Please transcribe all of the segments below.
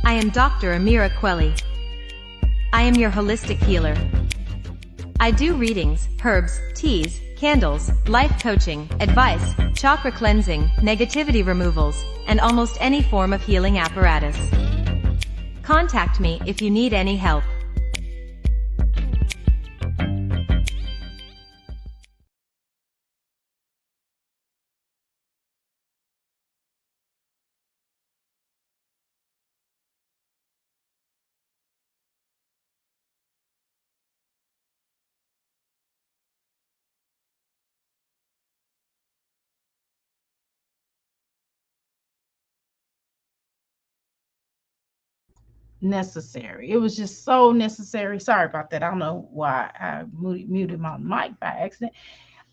I am Dr. Amira Quelli. I am your holistic healer. I do readings, herbs, teas, candles, life coaching, advice, chakra cleansing, negativity removals, and almost any form of healing apparatus. Contact me if you need any help. Necessary. It was just so necessary. Sorry about that. I don't know why I muted my mic by accident.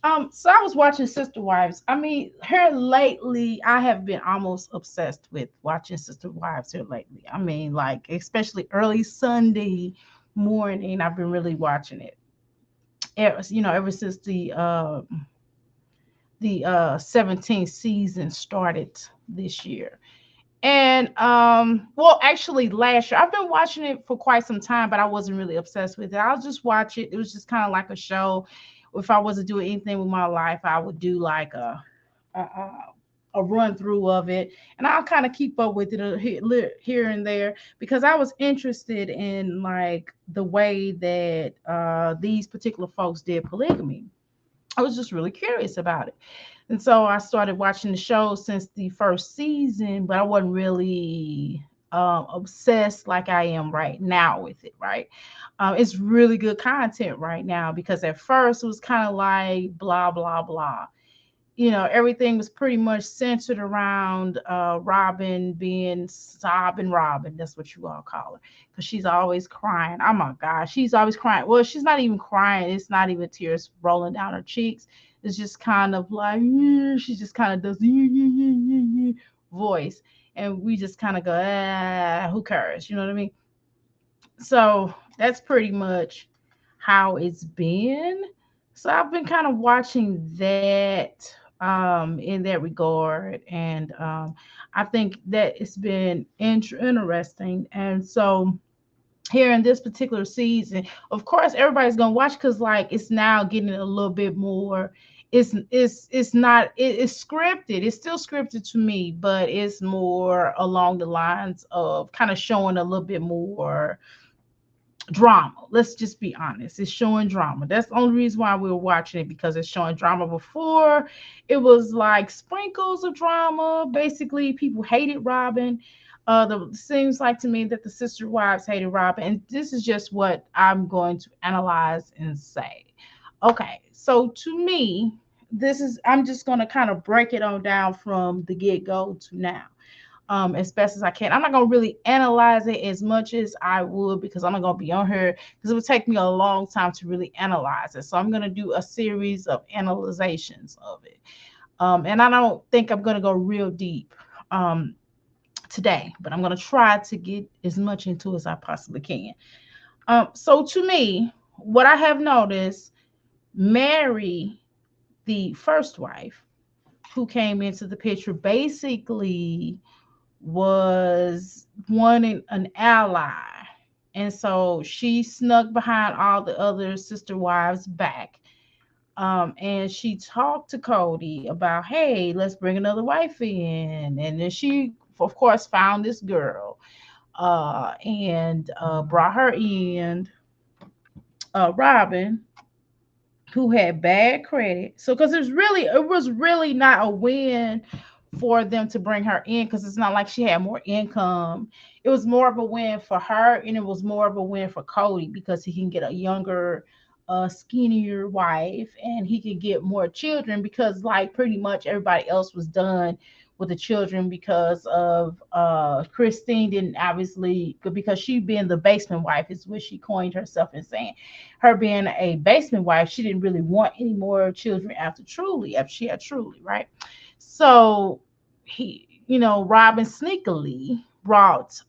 So I was watching Sister Wives. I mean, her lately, I have been almost obsessed with watching Sister Wives here lately. I mean, like especially early Sunday morning, I've been really watching it. Ever since the 17th season started this year. And well, actually last year. I've been watching it for quite some time, but I wasn't really obsessed with it. I'll just watch it. It was just kind of like a show. If I wasn't doing anything with my life, I would do like a run through of it, and I'll kind of keep up with it here and there because I was interested in like the way that these particular folks did polygamy. I was just really curious about it. And so I started watching the show since the first season, but I wasn't really obsessed like I am right now with it, right? It's really good content right now because at first it was kind of like blah, blah, blah. Everything was pretty much centered around Robin being sobbing Robin. That's what you all call her. Because she's always crying. Oh my gosh, she's always crying. Well, she's not even crying. It's not even tears rolling down her cheeks. It's just kind of like, yeah, she just kind of does yeah, yeah, yeah, yeah, yeah, voice. And we just kind of go, who cares? You know what I mean? So that's pretty much how it's been. So I've been kind of watching that in that regard, and I think that it's been interesting. And so here in this particular season, of course, everybody's gonna watch because like it's now getting a little bit more. It's not it's scripted. It's still scripted to me, but it's more along the lines of kind of showing a little bit more drama. Let's just be honest. It's showing drama. That's the only reason why we were watching it because it's showing drama. Before, it was like sprinkles of drama. Basically, people hated Robin. The seems like to me that the sister wives hated Robin, and this is just what I'm going to analyze and say. Okay, so to me, this is I'm just going to kind of break it on down from the get go to now as best as I can. I'm not gonna really analyze it as much as I would because I'm not gonna be on here because it would take me a long time to really analyze it. So I'm gonna do a series of analyzations of it. And I don't think I'm gonna go real deep today, but I'm gonna try to get as much into as I possibly can. So to me, what I have noticed, Mary, the first wife who came into the picture, basically was wanting an ally. And so she snuck behind all the other sister wives back. And she talked to Cody about, hey, let's bring another wife in. And then she, of course, found this girl and brought her in, Robin, who had bad credit. So, because it was really not a win for them to bring her in because it's not like she had more income. It was more of a win for her, and it was more of a win for Cody because he can get a younger, skinnier wife, and he could get more children because, like, pretty much everybody else was done with the children because of Christine didn't obviously because she being the basement wife is what she coined herself in saying her being a basement wife, she didn't really want any more children after she had Truly, right? So Robin sneakily brought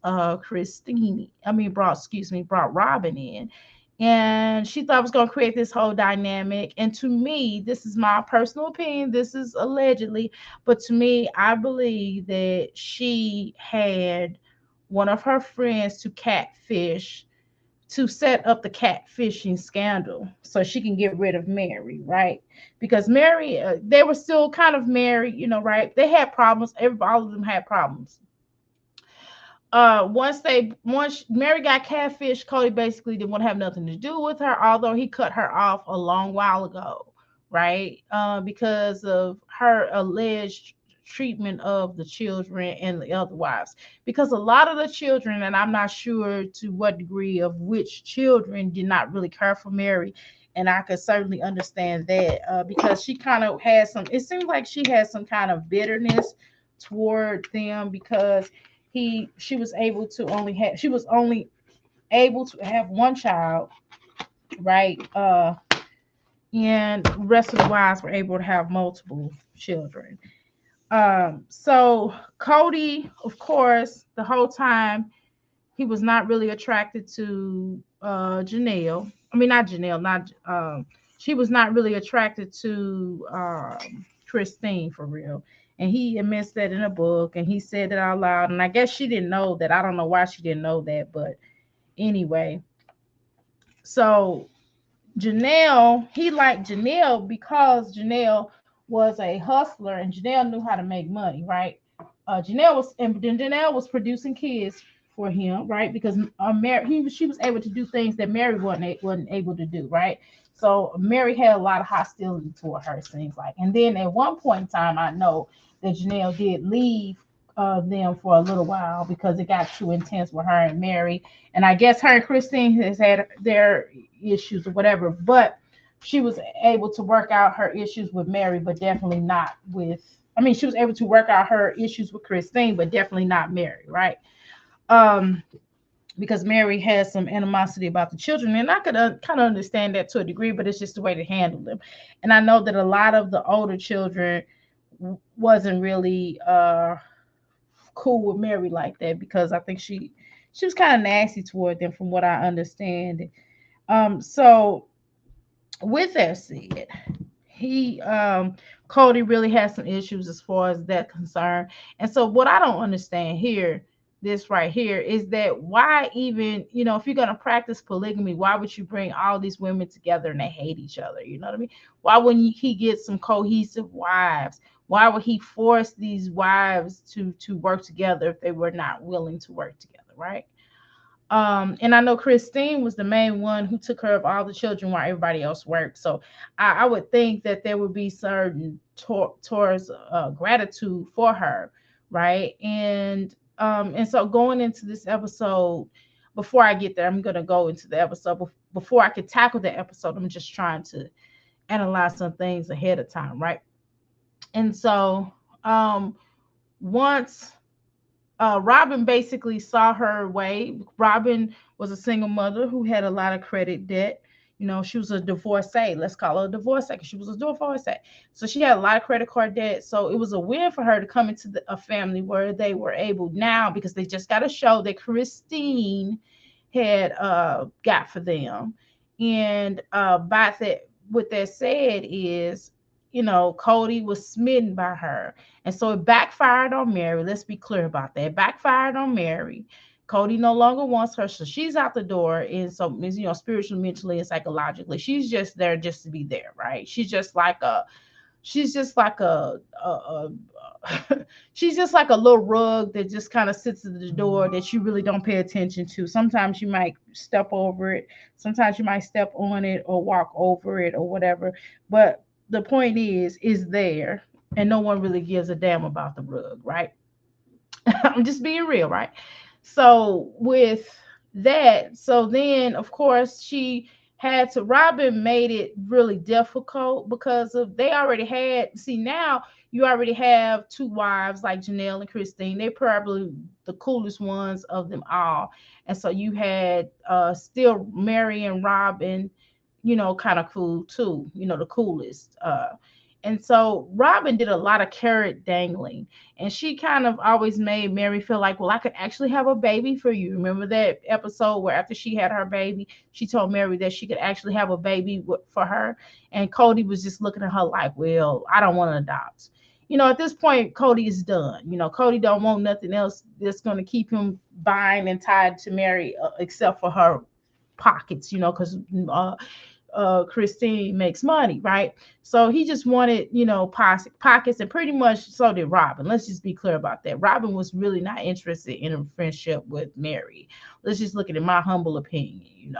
brought Robin in. And she thought it was going to create this whole dynamic. And to me, this is my personal opinion. This is allegedly, but to me, I believe that she had one of her friends to catfish, to set up the catfishing scandal so she can get rid of Mary, right? Because Mary, they were still kind of married, right? They had problems. Everybody, all of them had problems. Once Mary got catfished, Cody basically didn't want to have nothing to do with her, although he cut her off a long while ago, right? Because of her alleged treatment of the children and the other wives. Because a lot of the children, and I'm not sure to what degree of which children, did not really care for Mary. And I could certainly understand that, because she kind of had some, it seems like she had some kind of bitterness toward them, because she was able to only have she was only able to have one child, right? And the rest of the wives were able to have multiple children. So Cody, of course, the whole time he was not really attracted to Janelle. I mean, not Janelle, not she was not really attracted to Christine for real. And he admits that in a book, and he said it out loud. And I guess she didn't know that. I don't know why she didn't know that, but anyway. So Janelle, he liked Janelle because Janelle was a hustler and Janelle knew how to make money, right? Janelle was producing kids for him, right? Because she was able to do things that Mary wasn't able to do, right? So Mary had a lot of hostility toward her, seems like. And then at one point in time, I know that Janelle did leave them for a little while because it got too intense with her and Mary. And I guess her and Christine has had their issues or whatever, but she was able to work out her issues with Mary, but definitely not with. I mean, she was able to work out her issues with Christine, but definitely not Mary, right? Um, because Mary has some animosity about the children, and I could kind of understand that to a degree, but it's just the way to handle them. And I know that a lot of the older children wasn't really cool with Mary like that, because I think she was kind of nasty toward them, from what I understand. So with that said, he Cody really has some issues as far as that concern. And so what I don't understand here, this right here, is that why even, if you're gonna practice polygamy, why would you bring all these women together and they hate each other? You know what I mean? Why wouldn't he get some cohesive wives? Why would he force these wives to work together if they were not willing to work together, right? And I know Christine was the main one who took care of all the children while everybody else worked. So I would think that there would be certain towards gratitude for her, right? And so going into this episode, before I get there, I'm gonna go into the episode. Before I could tackle the episode, I'm just trying to analyze some things ahead of time, right? And so once Robin basically saw her way. Robin was a single mother who had a lot of credit debt. She was a divorcee. Let's call her a divorcee. She was a divorcee. So she had a lot of credit card debt. So it was a win for her to come into a family where they were able now, because they just got a show that Christine had got for them. And by that, what that said is, Cody was smitten by her. And so it backfired on Mary. Let's be clear about that. It backfired on Mary. Cody no longer wants her, so she's out the door. And so, spiritually, mentally, and psychologically, she's just there just to be there, right? She's just like a she's just like a little rug that just kind of sits at the door that you really don't pay attention to. Sometimes you might step over it, sometimes you might step on it or walk over it or whatever. But the point is there, and no one really gives a damn about the rug, right? I'm just being real, right? So with that, so then of course Robin made it really difficult, because of they already had, see, now you already have two wives like Janelle and Christine. They're probably the coolest ones of them all. And so you had still Mary and Robin, kind of cool too, the coolest. And so Robin did a lot of carrot dangling, and she kind of always made Mary feel like, well, I could actually have a baby for you. Remember that episode where after she had her baby, she told Mary that she could actually have a baby for her. And Cody was just looking at her like, well, I don't want to adopt. At this point, Cody is done. Cody don't want nothing else that's going to keep him bind and tied to Mary, except for her pockets, because Christine makes money, right? So he just wanted, pockets, and pretty much so did Robin. Let's just be clear about that. Robin was really not interested in a friendship with Mary. Let's just look at it, my humble opinion.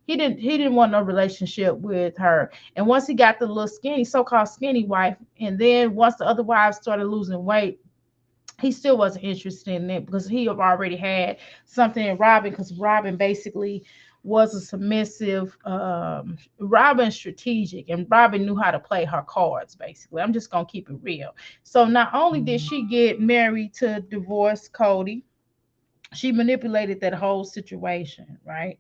He didn't want no relationship with her. And once he got the little skinny, so-called skinny wife, and then once the other wives started losing weight, he still wasn't interested in it because he already had something in Robin, because Robin basically was a submissive, Robin strategic, and Robin knew how to play her cards. Basically, I'm just gonna keep it real. So not only did she get married to divorce Cody, she manipulated that whole situation, right?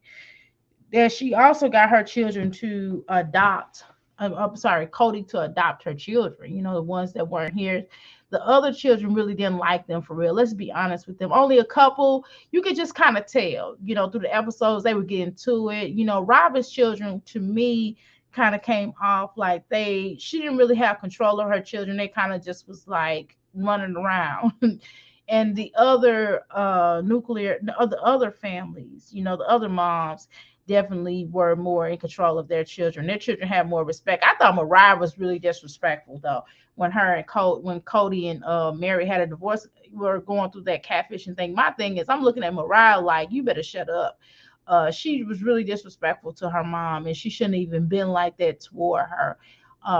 That she also got her children to adopt. I'm sorry, Cody to adopt her children. The ones that weren't here. The other children really didn't like them for real. Let's be honest with them. Only a couple. You could just kind of tell. Through the episodes they were getting to it. Robin's children to me kind of came off like she didn't really have control of her children. They kind of just was like running around. And the other the other families, the other moms definitely were more in control of their children. Their children had more respect. I thought Mariah was really disrespectful though, when when Cody and Mary had a divorce, were going through that catfishing thing. My thing is, I'm looking at Mariah like, you better shut up. She was really disrespectful to her mom, and she shouldn't even been like that toward her.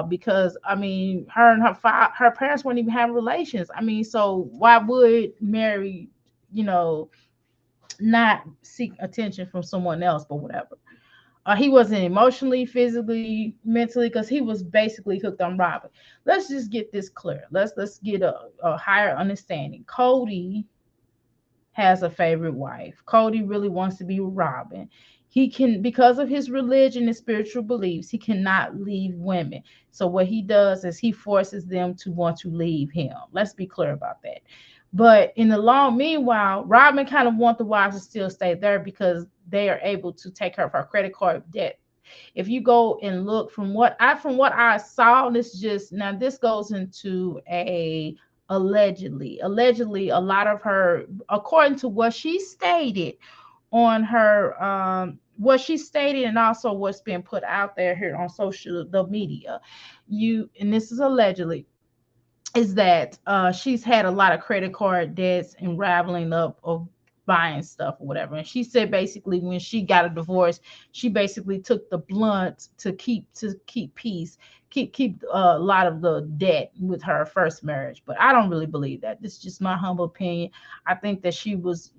Because I mean, her and her parents weren't even having relations. I mean, so why would Mary, you know, not seek attention from someone else? But whatever. He wasn't emotionally, physically, mentally, because he was basically hooked on Robin. Let's just get this clear. Let's get a higher understanding. Cody has a favorite wife. Cody really wants to be with Robin. He can, because of his religion and spiritual beliefs, he cannot leave women. So what he does is he forces them to want to leave him. Let's be clear about that. But in the long meanwhile, Robin kind of want the wives to still stay there because they are able to take care of her credit card debt. If you go and look from what I saw, this goes into a allegedly a lot of her, according to what she stated on her, what she stated, and also what's been put out there here on social the media, and this is allegedly, is that she's had a lot of credit card debts and raveling up of buying stuff or whatever. And she said basically when she got a divorce, she basically took the blunt to keep peace, keep a lot of the debt with her first marriage. But I don't really believe that. This is just my humble opinion. I think that she was,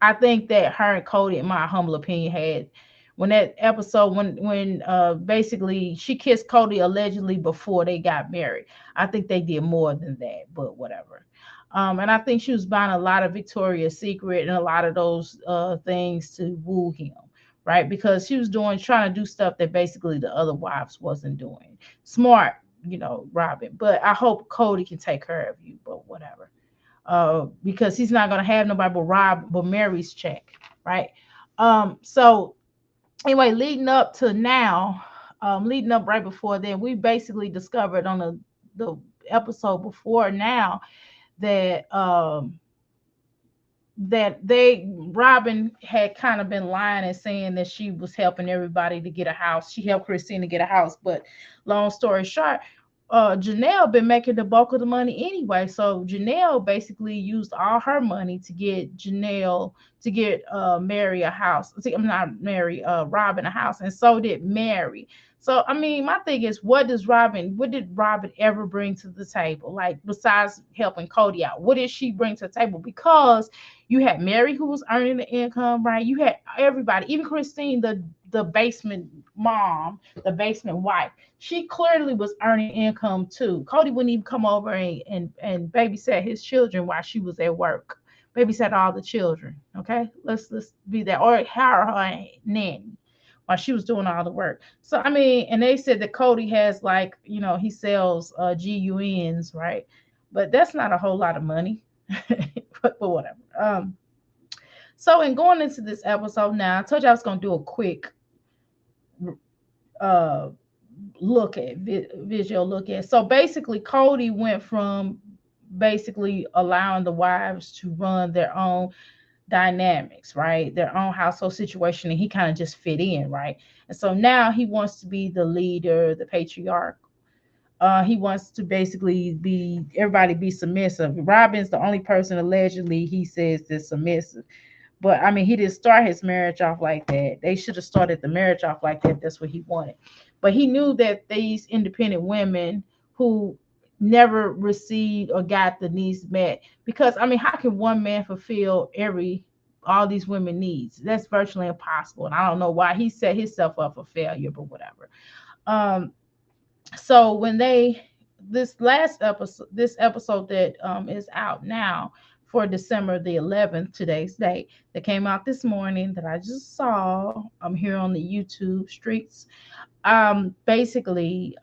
I think that her and Cody, in my humble opinion, had, when that episode, when basically she kissed Cody allegedly before they got married. I think they did more than that, but whatever. And I think she was buying a lot of Victoria's Secret and a lot of those things to woo him, right? Because she was trying to do stuff that basically the other wives wasn't doing. Smart, Robin. But I hope Cody can take care of you, but whatever, because he's not gonna have nobody but Mary's check, right? So anyway, leading up right before then, we basically discovered on the episode before now that Robin had kind of been lying and saying that she was helping everybody to get a house. She helped Christina get a house, but long story short, Janelle been making the bulk of the money anyway. So Janelle basically used all her money to get Mary a house. See, I'm not Mary, Robin a house, and so did Mary. So I mean, my thing is, what did Robin ever bring to the table? Like, besides helping Cody out, what did she bring to the table? Because you had Mary who was earning the income, right? You had everybody, even Christine, the basement mom, the basement wife. She clearly was earning income too. Cody wouldn't even come over and babysit his children while she was at work. Babysat all the children. Okay, let's be that, or hire her a nanny while she was doing all the work. So I mean, and they said that Cody has, like, he sells GUNs, right? But that's not a whole lot of money. but whatever. So in going into this episode now, I told you I was gonna do a quick uh visual look at. So basically, Cody went from basically allowing the wives to run their own dynamics, right? Their own household situation, and he kind of just fit in, right? And so now he wants to be the leader, the patriarch. He wants to basically be everybody be submissive. Robin's the only person allegedly he says is submissive. But I mean, he didn't start his marriage off like that. They should have started the marriage off like that. That's what he wanted. But he knew that these independent women who never received or got the needs met, because I mean, how can one man fulfill every all these women needs? That's virtually impossible. And I don't know why he set himself up for failure, but whatever. Um, so when they this episode that is out now for December the 11th, today's date, that came out this morning that I just saw here on the YouTube streets. Basically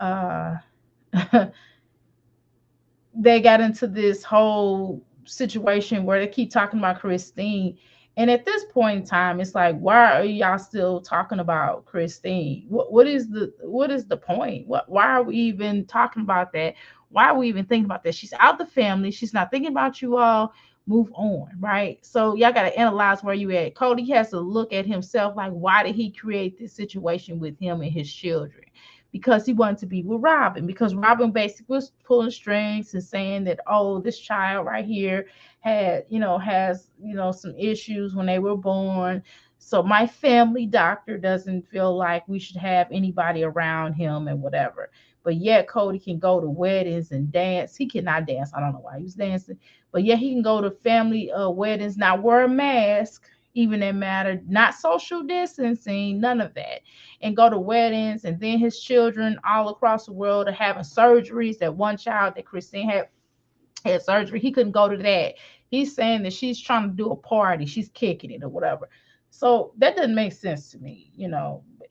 they got into this whole situation where they keep talking about Christine. And at this point in time, it's like, why are y'all still talking about Christine? What is the point? Why are we even talking about that? Why are we even thinking about that? She's out the family. She's not thinking about you all. Move on, right? So y'all got to analyze where you at. Cody has to look at himself, like, why did he create this situation with him and his children? Because he wanted to be with Robin, because Robin basically was pulling strings and saying that, oh, this child right here has some issues when they were born. So my family doctor doesn't feel like we should have anybody around him and whatever. But yet Cody can go to weddings and dance. He cannot dance. I don't know why he was dancing. But yeah, he can go to family weddings, not wear a mask, even that matter, not social distancing, none of that, and go to weddings. And then his children all across the world are having surgeries. That one child that Christine had surgery, he couldn't go to that. He's saying that she's trying to do a party, she's kicking it or whatever. So that doesn't make sense to me.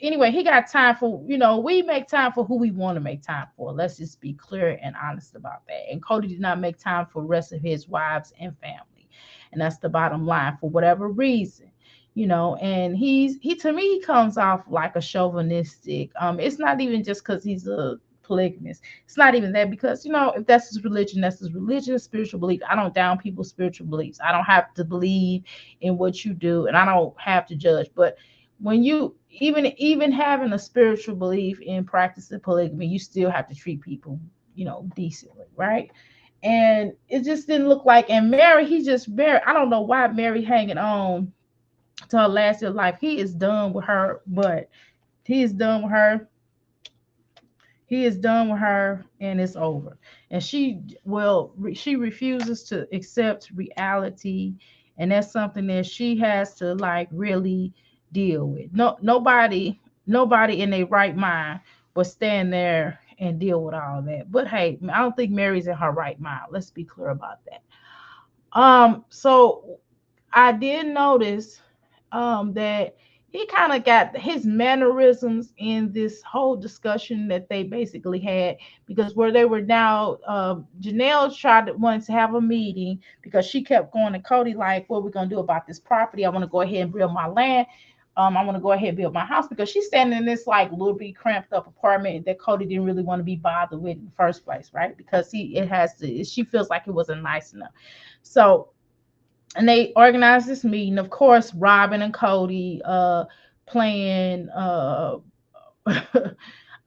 Anyway, he got time for, we make time for who we want to make time for. Let's just be clear and honest about that. And Cody did not make time for the rest of his wives and family. And that's the bottom line, for whatever reason. And he to me, he comes off like a chauvinistic. It's not even just because he's a polygamist. It's not even that, because if that's his religion, that's his religion, spiritual belief. I don't down people's spiritual beliefs. I don't have to believe in what you do, and I don't have to judge. But when you even having a spiritual belief in practicing polygamy, you still have to treat people, decently, right? And it just didn't look like. And Mary, I don't know why Mary hanging on to her last year of life. He is done with her, but he is done with her. He is done with her, and it's over. And she refuses to accept reality, and that's something that she has to like really deal with. No, nobody in their right mind will stand there and deal with all that. But hey, I don't think Mary's in her right mind. Let's be clear about that. So I did notice that he kind of got his mannerisms in this whole discussion that they basically had, because where they were now, Janelle wanted to have a meeting because she kept going to Cody like, what are we gonna do about this property? I want to go ahead and build my land. I want to go ahead and build my house, because she's standing in this like little bit cramped up apartment that Cody didn't really want to be bothered with in the first place, right? Because she feels like it wasn't nice enough. So, and they organized this meeting. Of course, Robin and Cody playing I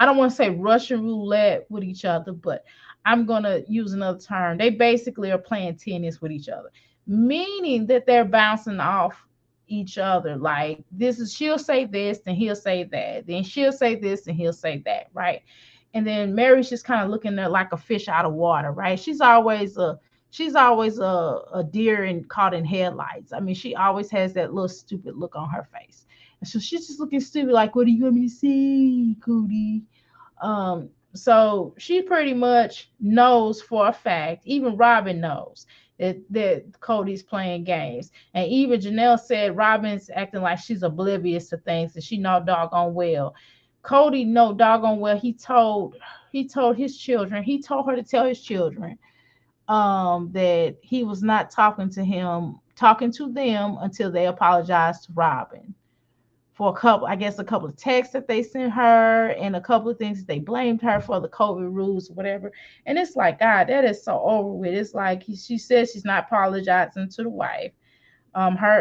don't want to say Russian roulette with each other, but I'm gonna use another term. They basically are playing tennis with each other, meaning that they're bouncing off each other. Like, she'll say this, then he'll say that, then she'll say this, and he'll say that, right? And then Mary's just kind of looking there like a fish out of water, right? She's always a deer caught in headlights. I mean, she always has that little stupid look on her face. And so she's just looking stupid, like, what do you want me to say, Cody? So she pretty much knows for a fact, even Robin knows that Cody's playing games. And even Janelle said Robin's acting like she's oblivious to things that she know doggone well. Cody know doggone well he told his children, he told her to tell his children that he was not talking to them until they apologized to Robin. for a couple, I guess, a couple of texts that they sent her and a couple of things that they blamed her for the COVID rules, whatever. And it's like, God, that is so over with. It's like she says she's not apologizing to the wife,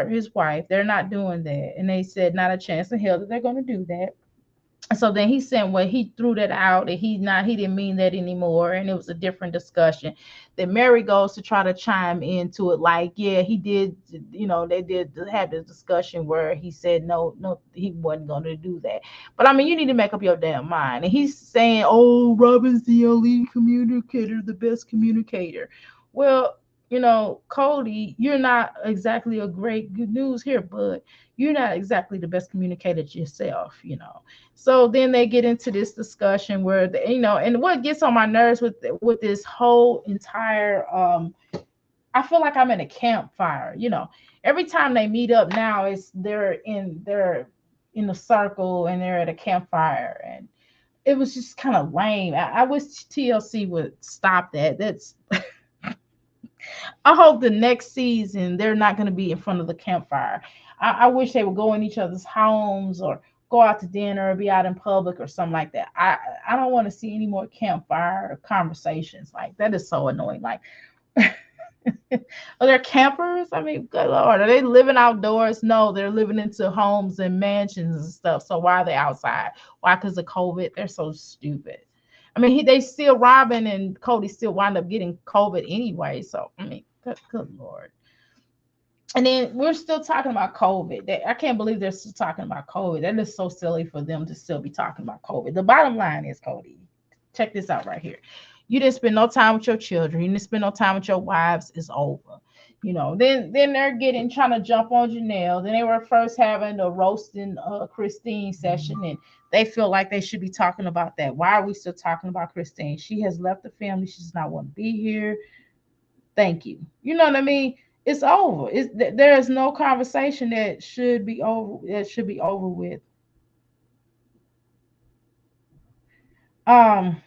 his wife. They're not doing that, and they said not a chance in hell that they're going to do that. So then he said, well, he threw that out and he didn't mean that anymore, and it was a different discussion. Then Mary goes to try to chime into it, like, yeah, he did, they did have this discussion where he said no, he wasn't going to do that. But I mean, you need to make up your damn mind. And he's saying, oh, Robin's the only communicator, the best communicator. Well, Cody, you're not exactly a great good news here, but you're not exactly the best communicator yourself. So then they get into this discussion where and what gets on my nerves with this whole entire I feel like I'm in a campfire. Every time they meet up now, they're in a circle and they're at a campfire, and it was just kind of lame. I wish TLC would stop that. That's I hope the next season they're not going to be in front of the campfire. I wish they would go in each other's homes or go out to dinner or be out in public or something like that. I don't want to see any more campfire conversations. Like, that is so annoying. Like, are there campers? I mean, good Lord, are they living outdoors? No, they're living into homes and mansions and stuff. So why are they outside? Why? Because of COVID? They're so stupid. I mean, they still, Robin and Cody still wind up getting COVID anyway. So I mean, good Lord. And then we're still talking about COVID. I can't believe they're still talking about COVID. That is so silly for them to still be talking about COVID. The bottom line is, Cody, check this out right here. You didn't spend no time with your children. You didn't spend no time with your wives. It's over. Then they're trying to jump on Janelle. Then they were first having a roasting Christine session, and they feel like they should be talking about that. Why are we still talking about Christine? She has left the family. She does not want to be here. Thank you. You know what I mean? It's over. There is no conversation that should be over. That should be over with. Um,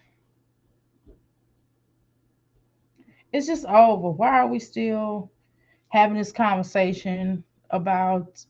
it's just over. Why are we still having this conversation about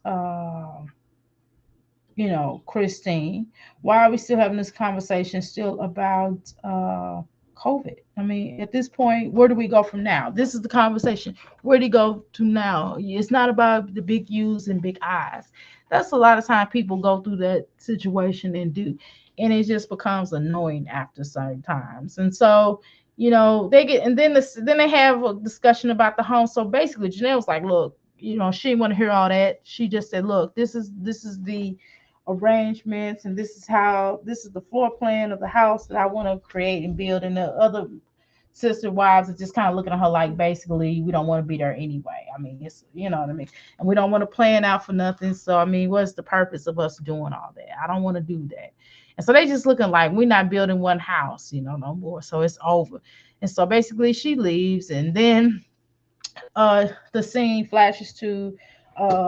Christine? Why are we still having this conversation still about COVID? I mean, at this point, where do we go from now? This is the conversation. Where do you go to now? It's not about the big U's and big I's. That's a lot of time people go through that situation and do. And it just becomes annoying after certain times. And so, they get, and then they have a discussion about the home. So basically, Janelle was like, look, she didn't want to hear all that. She just said, look, this is the arrangements, and this is the floor plan of the house that I want to create and build. And the other sister wives are just kind of looking at her like, basically, we don't want to be there anyway. I mean, it's, you know what I mean, and we don't want to plan out for nothing. So I mean, what's the purpose of us doing all that? I don't want to do that. And so they just looking like, we're not building one house, no more. So it's over. And so basically she leaves, and then the scene flashes to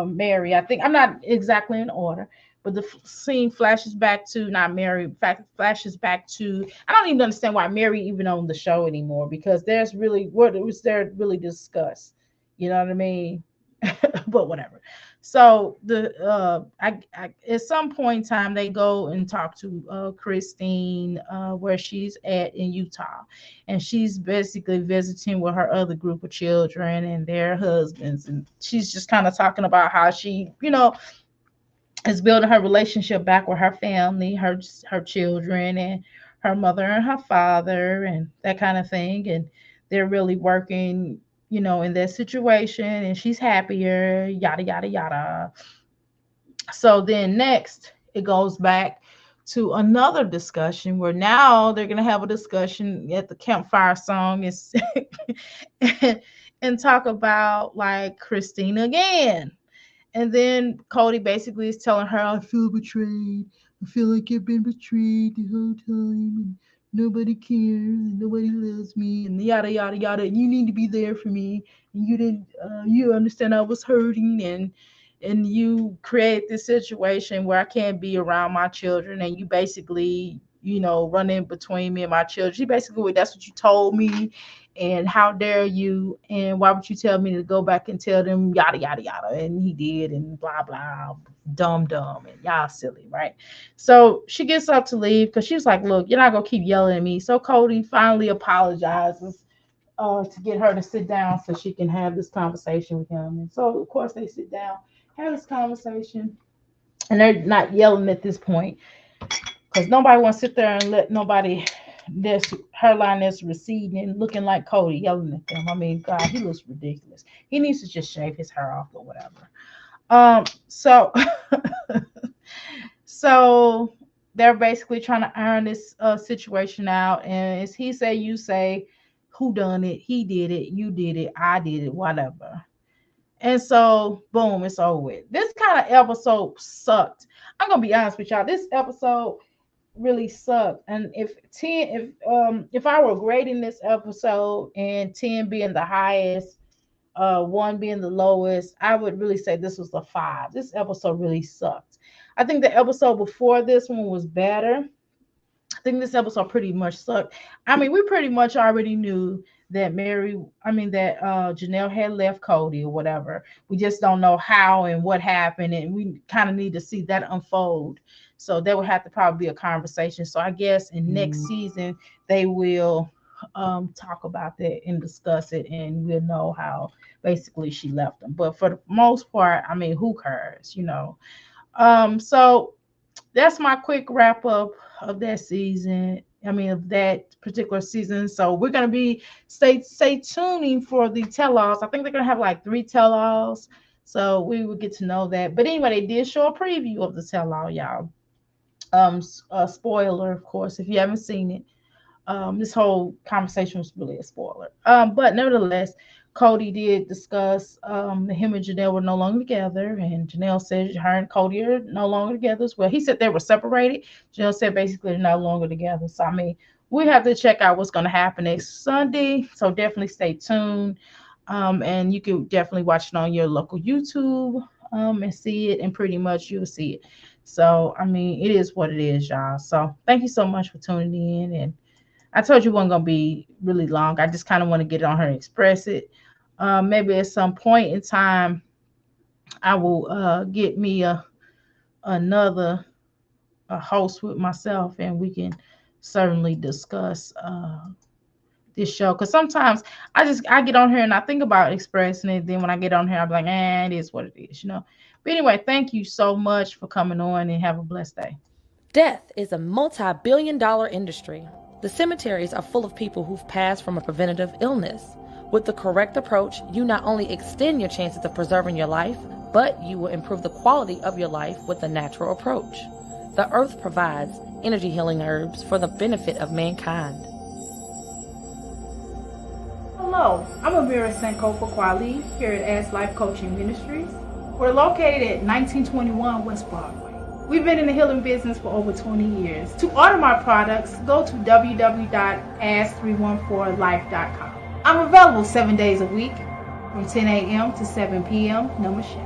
Mary. I think I'm not exactly in order, but the scene flashes back to not Mary. In fact, flashes back to, I don't even understand why Mary even on the show anymore, because there's really, what was there really discussed? You know what I mean? But whatever. So at some point in time they go and talk to Christine where she's at in Utah, and she's basically visiting with her other group of children and their husbands, and she's just kind of talking about how she is building her relationship back with her family, her children, and her mother and her father, and that kind of thing. And they're really working, in that situation, and she's happier, yada yada yada. So then next it goes back to another discussion where now they're gonna have a discussion at the campfire song is and talk about like Christina again. And then Cody basically is telling her, I feel betrayed. I feel like I've been betrayed the whole time. And nobody cares. And nobody loves me. And yada, yada, yada. And you need to be there for me. And you didn't, you understand I was hurting. And you create this situation where I can't be around my children. And you basically, running between me and my children. She basically, that's what you told me, and how dare you, and why would you tell me to go back and tell them, yada yada yada. And he did, and blah blah, dumb, and y'all silly, right? So she gets up to leave because she was like, look, you're not gonna keep yelling at me. So Cody finally apologizes to get her to sit down so she can have this conversation with him. And so of course they sit down, have this conversation, and they're not yelling at this point because nobody wants to sit there and let nobody this hairline that's receding and looking like Cody yelling at them. I mean, God, he looks ridiculous. He needs to just shave his hair off or whatever. So so they're basically trying to iron this situation out, and it's he say, you say, who done it? He did it, you did it, I did it, whatever. And so boom, it's over with. This kind of episode sucked. I'm gonna be honest with y'all. This episode really sucked. And if I were grading this episode and 10 being the highest, one being the lowest, I would really say this was a 5. This episode really sucked. I think the episode before this one was better. I think this episode pretty much sucked. I mean, we pretty much already knew that Janelle had left Cody or whatever. We just don't know how and what happened, and we kind of need to see that unfold. So there would have to probably be a conversation. So I guess in next season they will talk about that and discuss it, and we'll know how basically she left them. But for the most part, I mean, who cares, So that's my quick wrap up of that season. I mean, of that particular season. So we're gonna be stay tuning for the tell-alls. I think they're gonna have like 3 tell-alls, so we will get to know that. But anyway, they did show a preview of the tell-all, y'all. Spoiler, of course, if you haven't seen it. This whole conversation was really a spoiler. But nevertheless, Cody did discuss him and Janelle were no longer together, and Janelle said her and Cody are no longer together as well. He said they were separated. Janelle said basically they're no longer together. So I mean, we have to check out what's going to happen next Sunday. So definitely stay tuned. And you can definitely watch it on your local YouTube and see it, and pretty much you'll see it. So I mean, it is what it is, y'all. So thank you so much for tuning in, and I told you it wasn't gonna be really long. I just kind of want to get it on her and express it. Maybe at some point in time, I will get me another host with myself, and we can certainly discuss this show. Because sometimes I get on here and I think about expressing it. Then when I get on here, I'm like, it is what it is, But anyway, thank you so much for coming on, and have a blessed day. Death is a multi-billion-dollar industry. The cemeteries are full of people who've passed from a preventative illness. With the correct approach, you not only extend your chances of preserving your life, but you will improve the quality of your life with a natural approach. The earth provides energy healing herbs for the benefit of mankind. Hello, I'm Amira Senko for Kwali here at As Life Coaching Ministries. We're located at 1921 West Broadway. We've been in the healing business for over 20 years. To order my products, go to www.as314life.com. I'm available 7 days a week from 10 a.m. to 7 p.m. Namaste.